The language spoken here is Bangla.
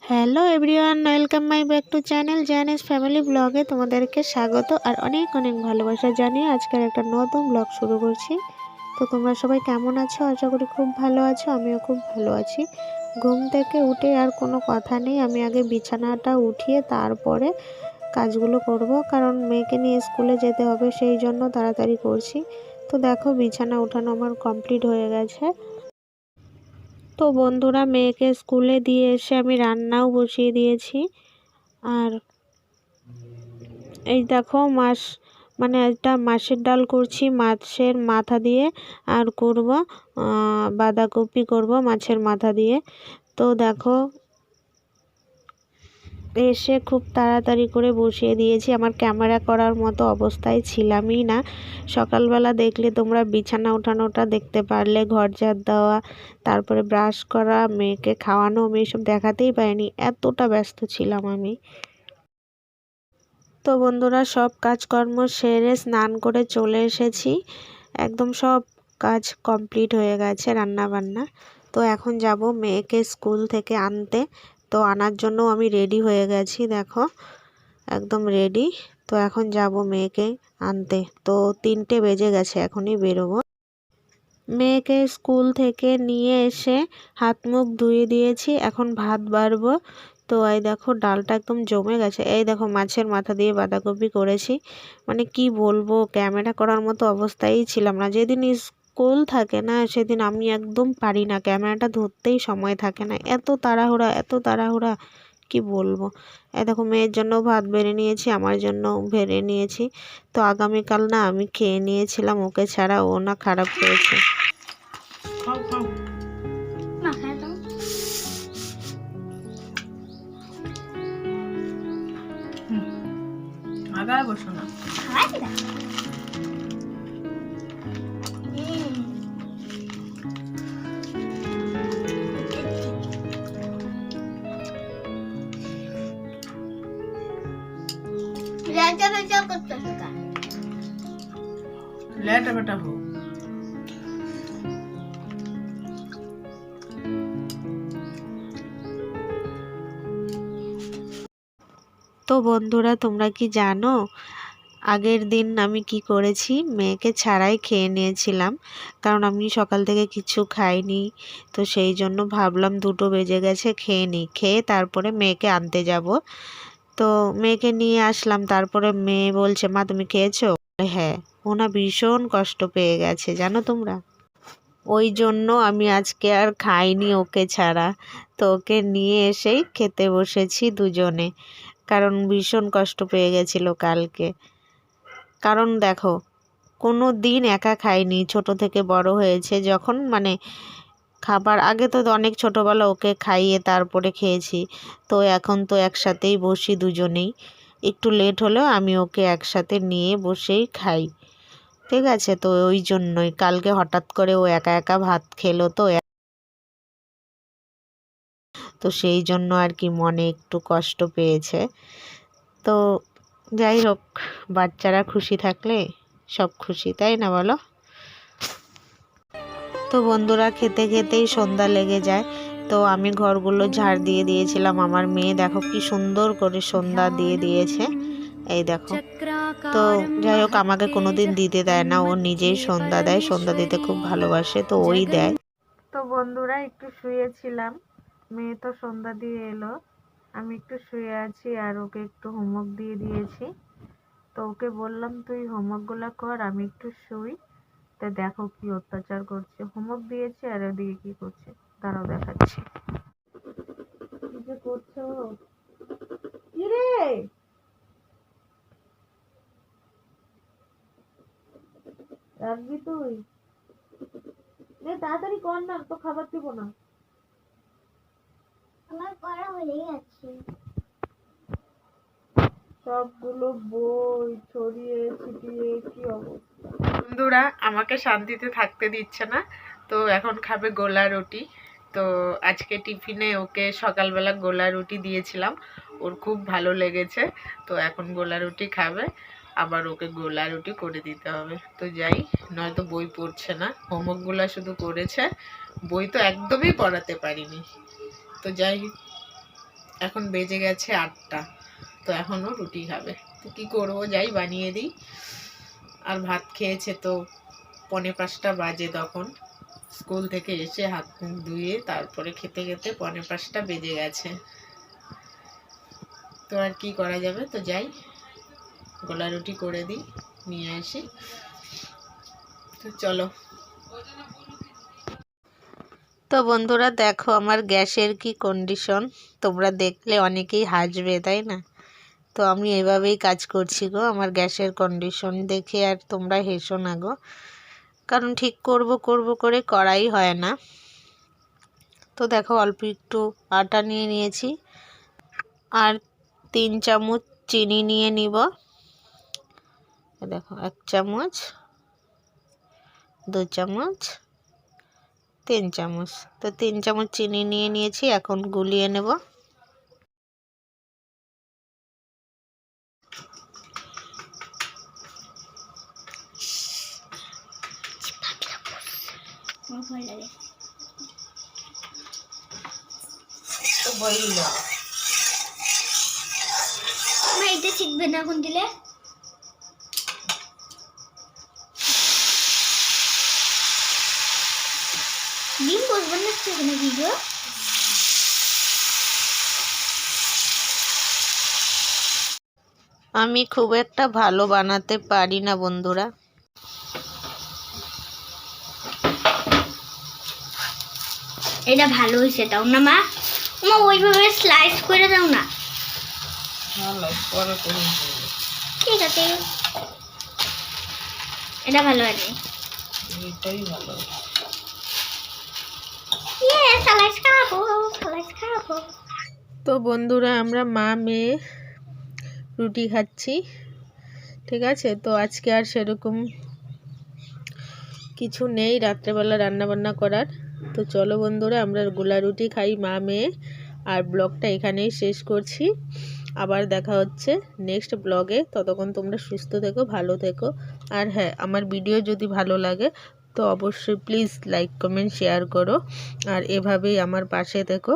Hello everyone, welcome my back to channel জানিস ফ্যামিলি ব্লগে তোমাদেরকে স্বাগত আর অনেক অনেক ভালোবাসা জানিয়ে আজকের একটা নতুন ব্লগ শুরু করছি। তো তোমরা সবাই কেমন আছো? আশা করি খুব ভালো আছো, আমিও খুব ভালো আছি। ঘুম থেকে উঠে আর কোনো কথা নেই, আমি আগে বিছানাটা উঠিয়ে তারপরে কাজগুলো করব, কারণ মেয়েকে নিয়ে স্কুলে যেতে হবে, সেই জন্য তাড়াতাড়ি করছি। তো দেখো বিছানা উঠানো আমার কমপ্লিট হয়ে গেছে। তো বন্ধুরা, মেয়েকে স্কুলে দিয়ে এসে আমি রান্নাও বসিয়ে দিয়েছি। আর এই দেখো একটা মাছের ডাল করছি মাছের মাথা দিয়ে, আর করব বাঁধাকপি করব মাছের মাথা দিয়ে। তো দেখো এসে খুব তাড়াতাড়ি করে বসিয়ে দিয়েছি, আমার ক্যামেরা করার মতো অবস্থায় ছিলামই না। সকালবেলা দেখলে তোমরা বিছানা ওঠানোটা দেখতে পারলে, ঘর ঝাড় দেওয়া, তারপরে ব্রাশ করা, মেয়েকে খাওয়ানো, আমি এসব দেখাতেই পারিনি, এতটা ব্যস্ত ছিলাম আমি। তো বন্ধুরা, সব কাজকর্ম সেরে স্নান করে চলে এসেছি, একদম সব কাজ কমপ্লিট হয়ে গেছে, রান্না বান্না। তো এখন যাব মেয়েকে স্কুল থেকে আনতে। তো আনার জন্য আমি রেডি হয়ে গেছি, দেখো একদম রেডি। তো এখন যাব মেয়েকে আনতে। তো 3টে বেজে গেছে, এখনই বেরোবো। মেয়েকে স্কুল থেকে নিয়ে এসে হাত মুখ ধুয়ে দিয়েছি, এখন ভাত বাড়বো। তো এই দেখো ডালটা একদম জমে গেছে। এই দেখো মাছের মাথা দিয়ে বাঁধাকপি করেছি, মানে কি বলবো, ক্যামেরা করার মতো অবস্থায় ছিলাম না। যেদিন স্কুল থাকে না সেদিন আমি একদম পারি না, ক্যামেরাটা ধরতেই সময় থাকে না, এত তাড়াহুড়া এত তাড়াহুড়া, কি বলবো। এই দেখো মেয়ের জন্য ভাত বেড়ে নিয়েছি, আমার জন্য বেড়ে নিয়েছি। তো আগামীকাল না আমি খেয়ে নিয়েছিলাম ওকে ছাড়া, ও না খারাপ হয়েছে। খাও খাও না খাই দাও। আবার বসো না, খাওয়াই দাও। লেটা বেটা করতেছ কা? লেটা বেটা হো। তো বন্ধুরা, তোমরা কি জানো আগের দিন আমি কি করেছি? মেয়েকে ছাড়াই খেয়ে নিয়েছিলাম, কারণ আমি সকাল থেকে কিছু খাইনি। তো সেই জন্য ভাবলাম 2টো বেজে গেছে, খেয়ে নিই, খেয়ে তারপরে মেয়েকে আনতে যাব। তো মেয়েকে নিয়ে আসলাম, তারপরে মেয়ে বলছে, মা তুমি খেয়েছো? হ্যাঁ। ও না ভীষণ কষ্ট পেয়ে গেছে জানো তোমরা, ওই জন্য আমি আজকে আর খাইনি ওকে ছাড়া। তো ওকে নিয়ে এসেই খেতে বসেছি দুজনে, কারণ ভীষণ কষ্ট পেয়ে গেছিল কালকে। কারণ দেখো কোনো দিন একা খাইনি, ছোট থেকে বড় হয়েছে যখন, মানে খাবার আগে তো অনেক ছোটোবেলা ওকে খাইয়ে তারপরে খেয়েছি। তো এখন তো একসাথেই বসি দুজনেই, একটু লেট হলেও আমি ওকে একসাথে নিয়ে বসেই খাই, ঠিক আছে। তো ওই জন্যই কালকে হঠাৎ করে ও একা একা ভাত খেলো, তো সেই জন্য আর কি মনে একটু কষ্ট পেয়েছে। তো যাই হোক, বাচ্চারা খুশি থাকলে সব খুশি, তাই না বলো? তো বন্ধুরা, খেতে খেতেই সন্ধ্যা লেগে যায়। তো আমি ঘরগুলো ঝাড় দিয়ে দিয়েছিলাম, আমার মেয়ে দেখো কি সুন্দর করে সন্ধ্যা দিয়ে দিয়েছে, এই দেখো। তো যাই হোক, আমাকে কোনোদিন দিতে দেয় না, ও নিজেই সন্ধ্যা দেয়, সন্ধ্যা দিতে খুব ভালোবাসে, তো ওই দেয়। তো বন্ধুরা, একটু শুয়েছিলাম, মেয়ে তো সন্ধ্যা দিয়ে এলো, আমি একটু শুয়ে আছি আর ওকে একটু হোমওয়ার্ক দিয়ে দিয়েছি। তো ওকে বললাম তুই হোমওয়ার্কগুলো কর, আমি একটু শুই। তো দেখো কি অত্যাচার করছে, হোমওয়ার্ক দিয়েছে আর ওদিকে কি করছে, তারাও দেখাচ্ছি কি যে করছে ও। কি রে, রাখবি তুই? তাড়াতাড়ি কর না, তো খাবার দিব না। আমার করা হয়ে গেছে, সবগুলো বই ছড়িয়ে ছিটিয়ে কি অবস্থা। বন্ধুরা আমাকে শান্তিতে থাকতে দিচ্ছে না, তো এখন খাবে গোলা রুটি। তো আজকে টিফিনে ওকে সকালবেলা গোলা রুটি দিয়েছিলাম, ওর খুব ভালো লেগেছে। তো এখন গোলা রুটি খাবে, আবার ওকে গোলা রুটি করে দিতে হবে। তো যাই, নয়তো বই পড়ছে না, হোমওয়ার্কগুলো শুধু করেছে, বই তো একদমই পড়াতে পারিনি। তো যাই, এখন বেজে গেছে 8টা, তো এখনও রুটি খাবে। তো কী করবো, যাই বানিয়ে দিই। আর ভাত খেয়েছে তো 4:45 বাজে, তখন স্কুল থেকে এসে হাত মুখ ধুয়ে তারপরে খেতে খেতে 4:45 বেজে গেছে। তো আর কি করা যাবে, তো যাই গোলা রুটি করে দিই, নিয়ে আসি। তো চলো। তো বন্ধুরা দেখো আমার গ্যাসের কি কন্ডিশন, তোমরা দেখলে অনেকেই হাসবে তাই না? তো আমি এভাবেই কাজ করছি গো, আমার গ্যাসের কন্ডিশন দেখে আর তোমরা হেসো না গো, কারণ ঠিক করব করব করে করাই হয় না। তো দেখো অল্প একটু আটা নিয়ে নিয়েছি, আর 3 চামচ চিনি নিয়ে নিব। দেখো 1 চামচ, 2 চামচ, 3 চামচ। তো 3 চামচ চিনি নিয়ে নিয়েছি, এখন গুলিয়ে নেব। এটা শিখবে না কোন দিলে ডিম বসবেন না সেখানে ভিডিও। আমি খুব একটা ভালো বানাতে পারি না বন্ধুরা। এটা ভালো হয়েছে, দাও না মা। মা ওইভাবে স্লাইস করে দাও না। ঠিক আছে, এটা ভালো আছে। স্লাইস খাবো, স্লাইস খাবো। তো বন্ধুরা আমরা মা মেয়ে রুটি খাচ্ছি, ঠিক আছে। তো আজকে আর সেরকম কিছু নেই রাত্রেবেলা রান্নাবান্না করার। তো চলো বন্ধুরা আমরা গোলা রুটি খাই মা মেয়ে, আর ব্লগটা এখানেই শেষ করছি। আবার দেখা হচ্ছে নেক্সট ব্লগে, ততক্ষণ তোমরা সুস্থ থেকো, ভালো থেকো। আর হ্যাঁ, আমার ভিডিও যদি ভালো লাগে তো অবশ্যই প্লিজ লাইক কমেন্ট শেয়ার করো, আর এভাবেই আমার পাশে থেকো।